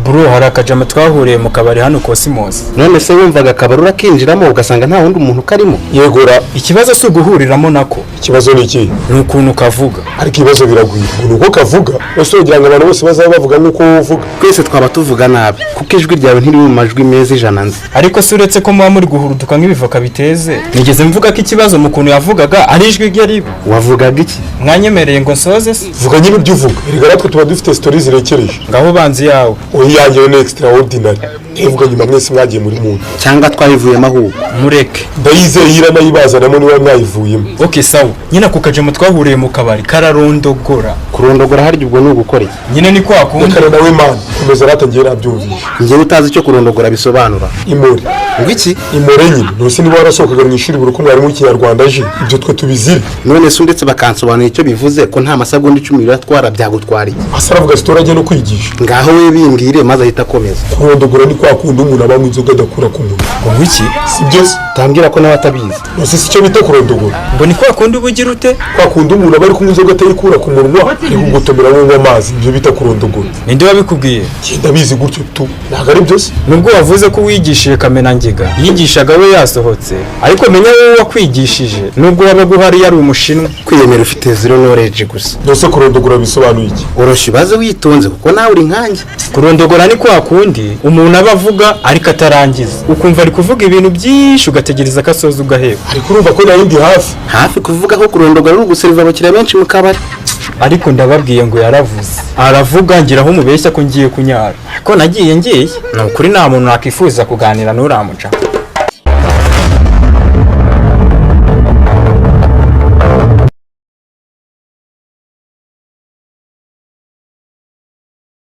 bro hari akajama twahuriye mu kabari hano Cosmos. None se wumvaga akabari urakinjiramo ugasanga nta wundi umuntu karimo? Yegora Ikibazo si uguhuriramo nako. ikibazo ni iki? Ni ukuntu kavuga. Ariko ibibazo biragwira. Nuko kavuga. Ese ugira ngo abantu bose bazaba bavuga nuko uvuga. Twese twaba tuvuga nabi kuko ijwi ryawe ntiri mu majwi meza ijana nzi. Ariko se uretse ko muba muri guhuruduka nk'ibivoka biteze. Nigeze mvuga ko ikibazo mu kuntu yavugaga ari ijwi rye ribi. Wavugaga iki? Mwanyemereye ngo nsoze se? Vuga nyine ibyo uvuga. Erega natwe tuba dufite stories zirekereje. Ngaho banzi yawe. Uyanjye ni extraordinary. Evuga nyuma mwese mwagiye muri muntu. Cyangwa twayivuyemo ahubwo. Mureke. Ndayizeye irana yibazanamo niba mwayivuyemo. Okay sawa. Nyina ku kajama twahuriye mu kabari kararondogora. Kurondogora harya ubwo ni ugukora iki? Nyine ni kwa kundi. Kana nawe man. Komeza ratangiye nabyumvisha. Njye utazi icyo kurondogora bisobanura. Imore. Ngo iki? Imore nyine. Nose niba warasohokaga mu ishuri buruko mwari mu Kinyarwanda je. Ibyo twe tubizira. None se ndetse bakansobanura icyo bivuze ko nta masegonda 10 biratwara byagutwara iki? Asaravuga sitorage no kwigisha. Ngaho we bimbwire maze ahita akomeza. Kurondogora ni kwa kundi umuntu abanywa inzoga adakura ku muntu. Ngo iki? Sibyo se? Tambwira ko nawe atabizi. Nose si cyo bita kurondogora. Ngo ni kwa kundi ubugira ute? Kwa kundi umuntu abari kunywa inzoga atayikura ku munwa ari kugotomera mu amazi. Ibyo bita kurondogora. Ninde wabikubwiye? Genda bizi gutyo tu. Ntago ari byose. Nubwo wavuze ko wigishije Kamena Ngiga, yigishaga we yasohotse. Ariko menya wowe wakwigishije, nubwo wabaga uhari yari umushinwa. Kwiyemera ufite zero knowledge gusa. Nose kurondogora bisobanuye iki? Oroshye baze witonze kuko nawe uri nkanjye. Kurondogora ni kwa kundi umuntu aba avuga ariko atarangiza. Ukumva ari kuvuga ibintu byinshi ugategereza ko asoza ugaheba. Ariko urumva ko nayindi hafi kuvuga ko kurondogora ari uguseriva abakiriya benshi mu kabari. Ariko ndababwiye ngo yaravuze. Aravuga ngiraho umubeshya ko ngiye kunyara. Ko nagiye ngiye. Ni ukuri nta muntu nakifuza kuganira n'uramuca.